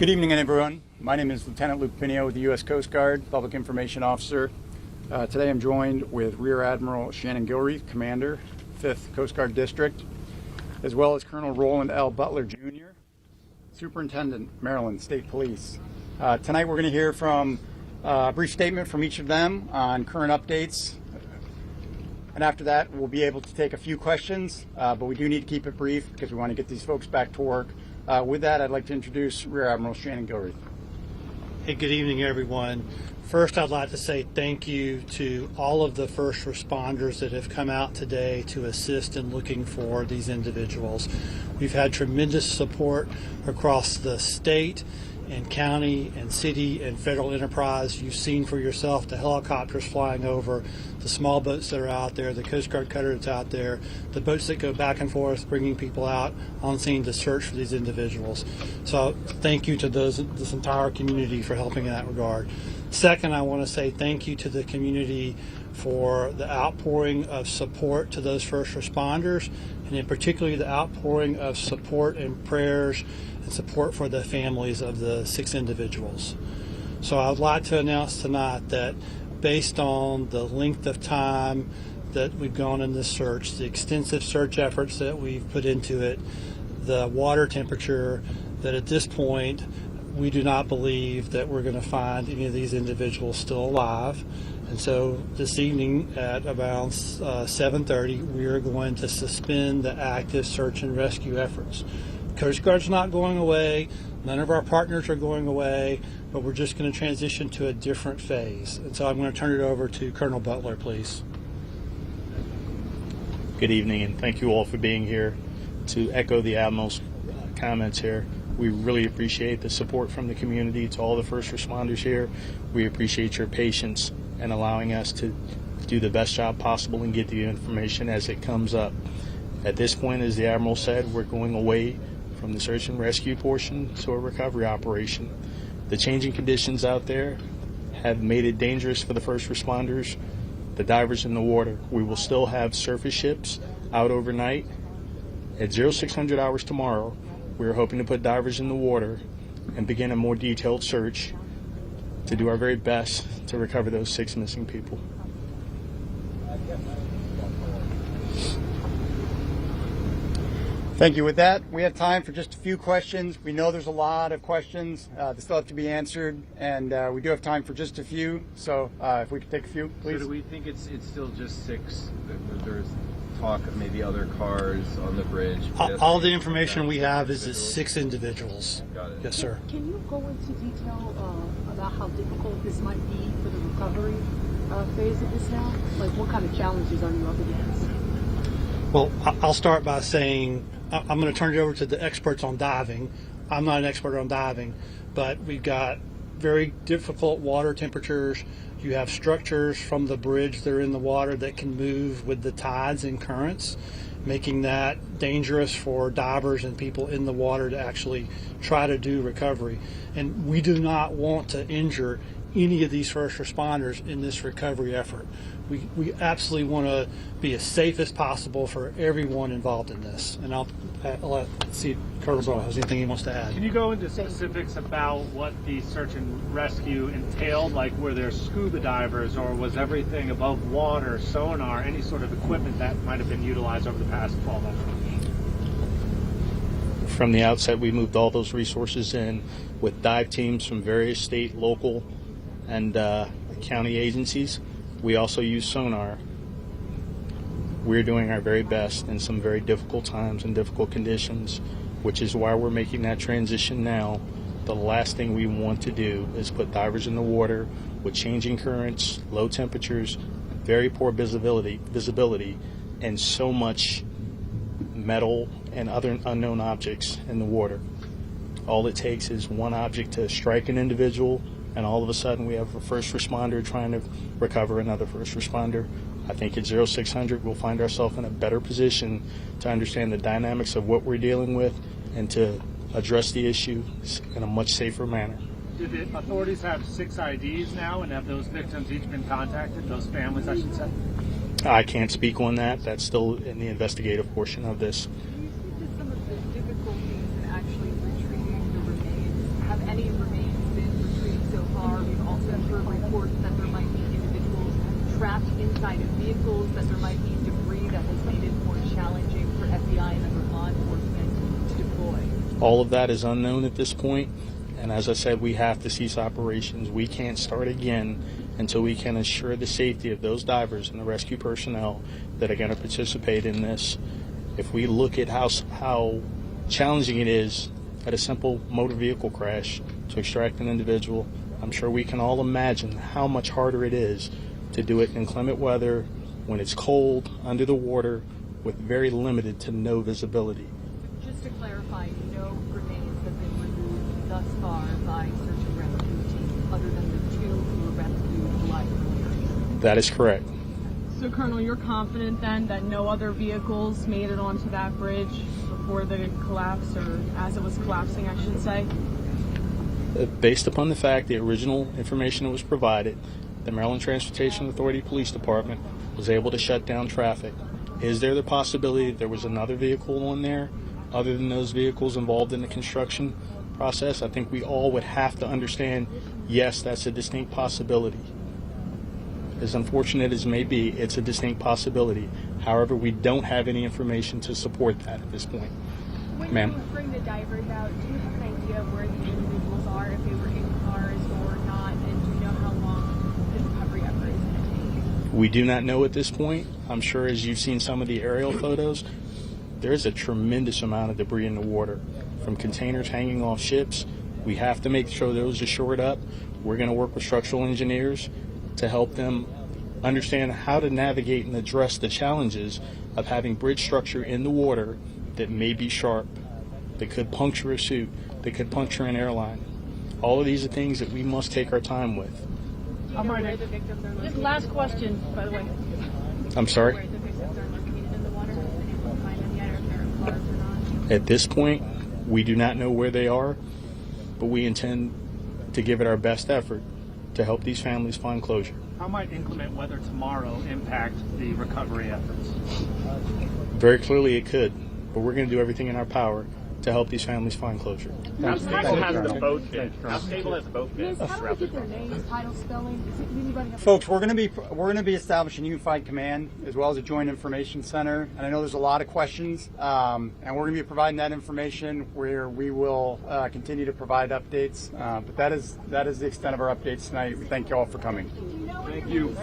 Good evening, everyone. My name is Lieutenant Luke Pinio with the U.S. Coast Guard, Public Information Officer. Today I'm joined with Rear Admiral Shannon Gilreath, Commander, 5th Coast Guard District, as well as Colonel Roland L. Butler, Jr., Superintendent, Maryland State Police. Tonight we're going to hear from a brief statement from each of them on current updates. And after that, we'll be able to take a few questions, but we do need to keep it brief because we want to get these folks back to work. With that, I'd like to introduce Rear Admiral Shannon Gilreath. Hey, good evening, everyone. First, I'd like to say thank you to all of the first responders that have come out today to assist in looking for these individuals. We've had tremendous support across the state and county and city and federal enterprise. You've seen for yourself the helicopters flying over, the small boats that are out there, the Coast Guard cutter that's out there, the boats that go back and forth bringing people out on scene to search for these individuals. So thank you to this entire community for helping in that regard. Second, I want to say thank you to the community for the outpouring of support to those first responders, and in particular the outpouring of support and prayers and support for the families of the 6 individuals. So I would like to announce tonight that based on the length of time that we've gone in this search, the extensive search efforts that we've put into it, the water temperature, that at this point we do not believe that we're going to find any of these individuals still alive. And so this evening at around 7:30, we are going to suspend the active search and rescue efforts. Coast Guard's not going away. None of our partners are going away, but we're just going to transition to a different phase. And so I'm going to turn it over to Colonel Butler, please. Good evening, and thank you all for being here. To echo the Admiral's comments here, we really appreciate the support from the community. To all the first responders here, we appreciate your patience and allowing us to do the best job possible and get the information as it comes up. At this point, as the Admiral said, we're going away from the search and rescue portion to a recovery operation. The changing conditions out there have made it dangerous for the first responders, the divers in the water. We will still have surface ships out overnight. At 0600 hours tomorrow, we're hoping to put divers in the water and begin a more detailed search to do our very best to recover those 6 missing people. Thank you. With that, we have time for just a few questions. We know there's a lot of questions that still have to be answered, and we do have time for just a few. So if we could take a few, please. So do we think it's still just 6? There's talk of maybe other cars on the bridge? All the information we have is 6 individuals. Got it. Yes, sir. Can you go into detail about how difficult this might be for the recovery phase of this now? Like, what kind of challenges are you up against? Well, I'll start by saying I'm going to turn it over to the experts on diving. I'm not an expert on diving, but we've got very difficult water temperatures. You have structures from the bridge that are in the water that can move with the tides and currents, making that dangerous for divers and people in the water to actually try to do recovery. And we do not want to injure any of these first responders in this recovery effort. We absolutely want to be as safe as possible for everyone involved in this. And I'll see if Colonel Butler has anything he wants to add. Can you go into specifics about what the search and rescue entailed? Like, were there scuba divers, or was everything above water, sonar, any sort of equipment that might have been utilized over the past 12 months? From the outset, we moved all those resources in with dive teams from various state, local, and county agencies. We also use sonar. We're doing our very best in some very difficult times and difficult conditions, which is why we're making that transition now. The last thing we want to do is put divers in the water with changing currents, low temperatures, very poor visibility, and so much metal and other unknown objects in the water. All it takes is one object to strike an individual, and all of a sudden we have a first responder trying to recover another first responder. I think at 0600 we'll find ourselves in a better position to understand the dynamics of what we're dealing with and to address the issue in a much safer manner. Do the authorities have 6 IDs now, and have those victims each been contacted, those families I should say? I can't speak on that. That's still in the investigative portion of this. Do you think that some of the difficulties in actually retrieving the remains have any trapped inside of vehicles, that there might be debris that has made it more challenging for FBI and other law enforcement to deploy? All of that is unknown at this point, and as I said, we have to cease operations. We can't start again until we can ensure the safety of those divers and the rescue personnel that are going to participate in this. If we look at how challenging it is at a simple motor vehicle crash to extract an individual, I'm sure we can all imagine how much harder it is to do it in inclement weather, when it's cold, under the water, with very limited to no visibility. Just to clarify, no remains have been removed thus far by search and rescue teams, other than the 2 who were rescued alive earlier. That is correct. So, Colonel, you're confident then that no other vehicles made it onto that bridge before the collapse, or as it was collapsing, I should say? Based upon the fact the original information that was provided, the Maryland Transportation Authority Police Department was able to shut down traffic. Is there the possibility that there was another vehicle on there other than those vehicles involved in the construction process? I think we all would have to understand, yes, that's a distinct possibility. As unfortunate as it may be, it's a distinct possibility. However, we don't have any information to support that at this point. When you bring the divers out, do you have an idea of where the individuals are, if they were in cars or not, and do you know how long the recovery effort is going to take? We do not know at this point. I'm sure as you've seen some of the aerial photos, there is a tremendous amount of debris in the water, from containers hanging off ships. We have to make sure those are shored up. We're going to work with structural engineers to help them understand how to navigate and address the challenges of having bridge structure in the water that may be sharp, that could puncture a suit, that could puncture an airline. All of these are things that we must take our time with. Do you know where the victims are located? This last question, by the way. I'm sorry? Where the victims are located in the water? Have you been able to find them yet, or if they're in cars or not? At this point, we do not know where they are, but we intend to give it our best effort to help these families find closure. How might inclement weather tomorrow impact the recovery efforts? Very clearly it could, but we're going to do everything in our power to help these families find closure. How stable has the boat been? How stable has the boat been? How do we get their names, title, spelling? Does anybody have Folks, we're going to be establishing a unified command as well as a joint information center, and I know there's a lot of questions, and we're going to be providing that information where we will continue to provide updates. But that is the extent of our updates tonight. We thank you all for coming. Thank you.